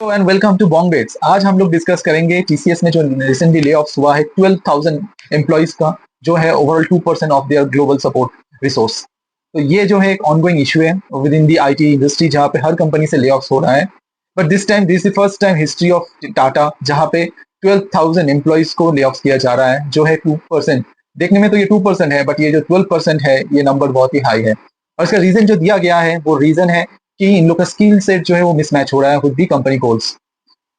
Hello and welcome to Bong bets. आज हम लोग डिस्कस करेंगे टीसीएस में जो रिसेंटली ले ऑफ हुआ है 12,000 एम्प्लॉइज का, जो है overall 2% of their global support resource. तो ये जो है एक ऑनगोइंग इशू है with in the IT industry, जहाँ पे हर कंपनी से ले ऑफ हो रहा है। But this time this is the first time history of Tata जहाँ पे 12,000 एम्प्लॉइज को ले ऑफ किया जा रहा है, जो है 2%। देखने में तो ये 2% है, बट ये जो 12% है ये नंबर बहुत ही हाई है। और इसका रीजन जो दिया गया है वो रीजन है कि इन लोग का स्किल सेट जो है वो मिसमैच हो रहा है विद दी कंपनी गोल्स।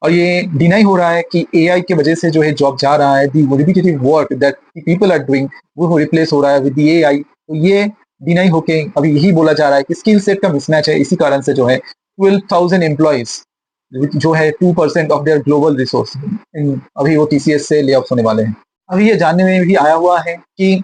और ये डिनाई हो रहा है कि एआई की वजह से जो है जॉब जा रहा है, the repetitive work that people are doing वो रिप्लेस हो रहा है विद दी एआई। तो ये डिनाई होके अभी यही बोला जा रहा है कि स्किल सेट का मिसमैच है। इसी कारण से जो है 12,000 एम्प्लॉइज जो है 2% ऑफ देयर ग्लोबल रिसोर्स अभी वो टीसीएस से ले ऑफ होने वाले हैं। अभी ये जानने में भी आया हुआ है कि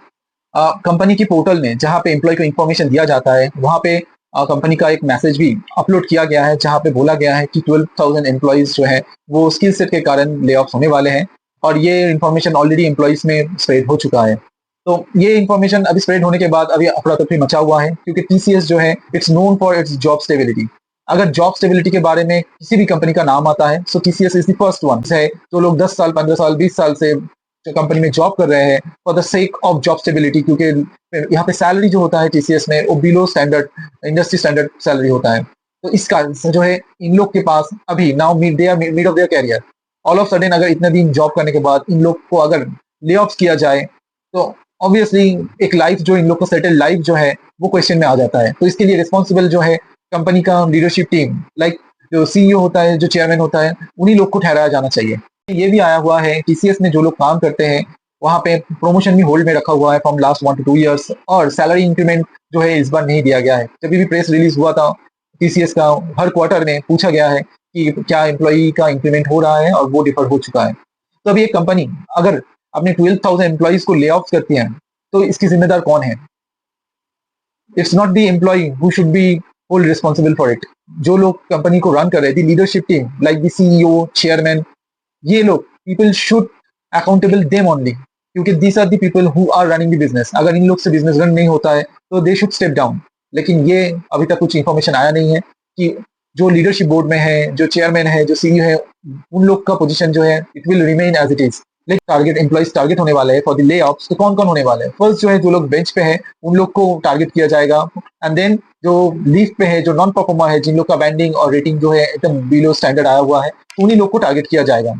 कंपनी की पोर्टल में जहाँ पे एम्प्लॉय को इन्फॉर्मेशन दिया जाता है, वहाँ पे कंपनी का एक मैसेज भी अपलोड किया गया है, जहाँ पे बोला गया है कि 12,000 एम्प्लॉयज जो है वो स्किल सेट के कारण ले ऑफ होने वाले हैं। और ये इन्फॉर्मेशन ऑलरेडी एम्प्लॉयज में स्प्रेड हो चुका है। तो ये इन्फॉर्मेशन अभी स्प्रेड होने के बाद अभी अफरा तफरी मचा हुआ है, क्योंकि टीसीएस जो है it's known for its job stability. अगर जॉब स्टेबिलिटी के बारे में किसी भी कंपनी का नाम आता है, so TCS is the first one है। जो लोग 10 साल 15 साल 20 साल से जो कंपनी में जॉब कर रहे हैं for the sake of job stability, क्योंकि यहाँ पे सैलरी जो होता है टीसीएस में वो below standard industry standard salary होता है। तो इस कारण से जो है इन लोग के पास अभी now mid of their career, all of sudden अगर इतने दिन जॉब करने के बाद इन लोग को अगर ले ऑफ किया जाए, तो ऑब्वियसली एक लाइफ जो इन लोग को सेटल लाइफ जो है वो क्वेश्चन में आ जाता है। तो इसके लिए रिस्पॉन्सिबल जो है कंपनी का लीडरशिप टीम, लाइक जो सीईओ होता है, जो चेयरमैन होता है, उन्हीं लोग को ठहराया जाना चाहिए। ये भी आया हुआ है टीसीएस में जो लोग काम करते हैं वहाँ पे प्रमोशन भी होल्ड में रखा हुआ है फ्रॉम लास्ट 1 to 2 ईयर्स, और सैलरी इंक्रीमेंट जो है इस बार नहीं दिया गया है। जब भी प्रेस रिलीज हुआ था टीसीएस का, हर क्वार्टर में पूछा गया है कि क्या एम्प्लॉई का इंक्रीमेंट हो रहा है, और वो डिफर हो चुका है। तो अभी एक कंपनी अगर अपने 12,000 एम्प्लॉइज को ले ऑफ करती है, तो इसकी जिम्मेदार कौन है? It's not the employee who should be hold responsible for it. जो लोग कंपनी को रन कर रहे थे, leadership team like the CEO, chairman, ये लोग people should accountable them only, क्योंकि these are the people who are running the business. अगर इन लोग से बिजनेस रन नहीं होता है तो दे शुड स्टेप डाउन। लेकिन ये अभी तक कुछ इन्फॉर्मेशन आया नहीं है कि जो लीडरशिप बोर्ड में है, जो चेयरमैन है, जो सीईओ है, उन लोग का पोजीशन जो है it will remain as it is. लेकिन टारगेट एम्प्लॉइज टारगेट होने वाले हैं फॉर द ले ऑफ्स। तो कौन कौन होने वाले हैं? फर्स्ट जो है जो लोग बेंच पे है उन लोग को टारगेट किया जाएगा, एंड देन जो लीव पे है, जो नॉन परफॉर्मर है, जिन लोग का बैंडिंग और रेटिंग जो है एकदम बिलो स्टैंडर्ड आया हुआ है, उन्हीं लोग को टारगेट किया जाएगा।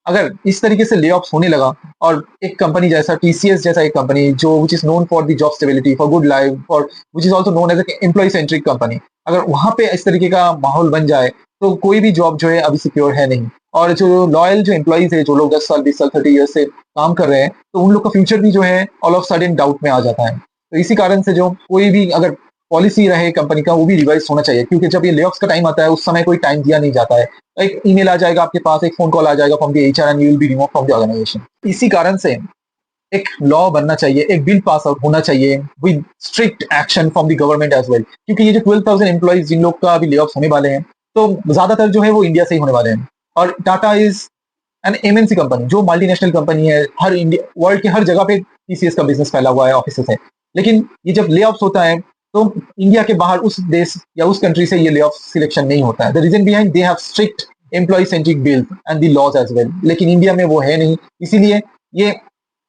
अगर इस तरीके से ले ऑफ्स होने लगा, और एक कंपनी जैसा टीसीएस जैसा एक कंपनी जो which is known for the job stability, for good life, for which is also known as employ centric company, अगर वहां पे इस तरीके का माहौल बन जाए तो कोई भी जॉब जो है अभी सिक्योर है नहीं। और जो लॉयल जो एम्प्लॉइज है, जो लोग 10 साल 20 साल 30 ईयर से काम कर रहे हैं, तो उन लोग का फ्यूचर भी जो है ऑल ऑफ सडन डाउट में आ जाता है। तो इसी कारण से जो कोई भी अगर पॉलिसी रहे कंपनी का, वो भी रिवाइज होना चाहिए, क्योंकि जब ये ले ऑफ्स का टाइम आता है उस समय कोई टाइम दिया नहीं जाता है। एक ईमेल आ जाएगा आपके पास, एक फोन कॉल आ जाएगा from the HR and you will be remove from the organisation. इसी कारण से एक लॉ बनना चाहिए, एक बिल पास आउट होना चाहिए with strict action from the government as well. क्योंकि ये जो 12,000 एम्प्लॉइज जिन लोग का अभी ले ऑफ्स होने वाले हैं, तो ज्यादातर जो है वो इंडिया से ही होने वाले हैं। और Tata is an MNC company, जो मल्टीनेशनल कंपनी है, हर इंडिया वर्ल्ड के हर जगह पे टीसीएस का बिजनेस फैला हुआ है, ऑफिस है। लेकिन ये जब ले ऑफ्स होता है तो इंडिया के बाहर उस देश या उस कंट्री से ये ले ऑफ सिलेक्शन नहीं होता है। The reason behind they have strict employ centric bill and the laws as well. लेकिन इंडिया में वो है नहीं, इसीलिए ये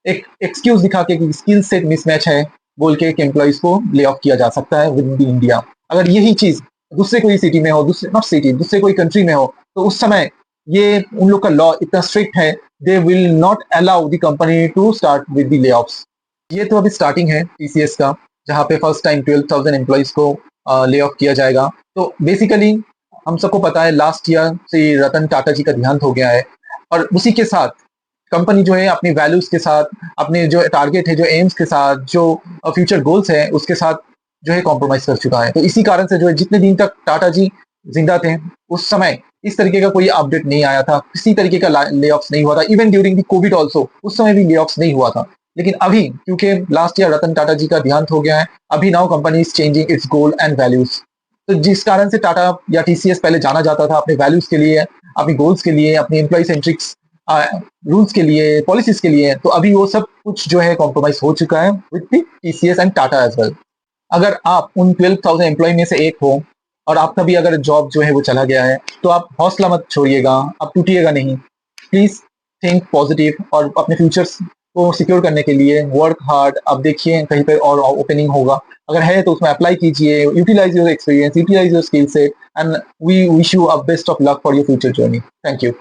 एक एक्सक्यूज दिखा के कि स्किल सेट मिसमैच है बोल के एक एम्प्लॉइज को ले ऑफ किया जा सकता है विद इन इंडिया। अगर यही चीज दूसरे कोई सिटी में हो, दूसरे नॉट सिटी, दूसरे कोई कंट्री में हो, तो उस समय ये उन लोग का लॉ इतना स्ट्रिक्ट है, they will not allow the company to start with the layoffs. ये तो अभी स्टार्टिंग है टीसीएस का, जहाँ पे फर्स्ट टाइम 12,000 एम्प्लॉइज को ले ऑफ किया जाएगा। तो बेसिकली हम सबको पता है लास्ट ईयर से रतन टाटा जी का देहांत हो गया है, और उसी के साथ कंपनी जो है अपनी वैल्यूज के साथ, अपने जो टारगेट है, जो एम्स के साथ, जो फ्यूचर गोल्स है, उसके साथ जो है कॉम्प्रोमाइज कर चुका है। तो इसी कारण से जो है जितने दिन तक टाटा जी जिंदा थे उस समय इस तरीके का कोई अपडेट नहीं आया था, किसी तरीके का ले ऑफ्स नहीं हुआ था। Even during the Covid also उस समय भी ले ऑफ्स नहीं हुआ था। लेकिन अभी क्योंकि लास्ट ईयर रतन टाटा जी का देहांत हो गया है, अभी now company is changing it's goal and values. तो जिस कारण से टाटा या टीसीएस पहले जाना जाता था अपने वैल्यूज के लिए, अपनी गोल्स के लिए, अपनी एम्प्लॉय सेंट्रिक्स रूल्स के लिए, पॉलिसीज के लिए, तो अभी वो सब कुछ जो है कॉम्प्रोमाइज हो चुका है with TCS and Tata as well. अगर आप उन 12,000 एम्प्लॉय में से एक हो, और आपका भी अगर जॉब जो है वो चला गया है तो आप हौसला मत छोड़िएगा, आप टूटिएगा नहीं। प्लीज थिंक पॉजिटिव और अपने फ्यूचर्स को सिक्योर करने के लिए वर्क हार्ड। आप देखिए कहीं पे और ओपनिंग होगा, अगर है तो उसमें अप्लाई कीजिए, utilise your experience, utilise your skill set, and we wish you a best of luck for your future journey. Thank you.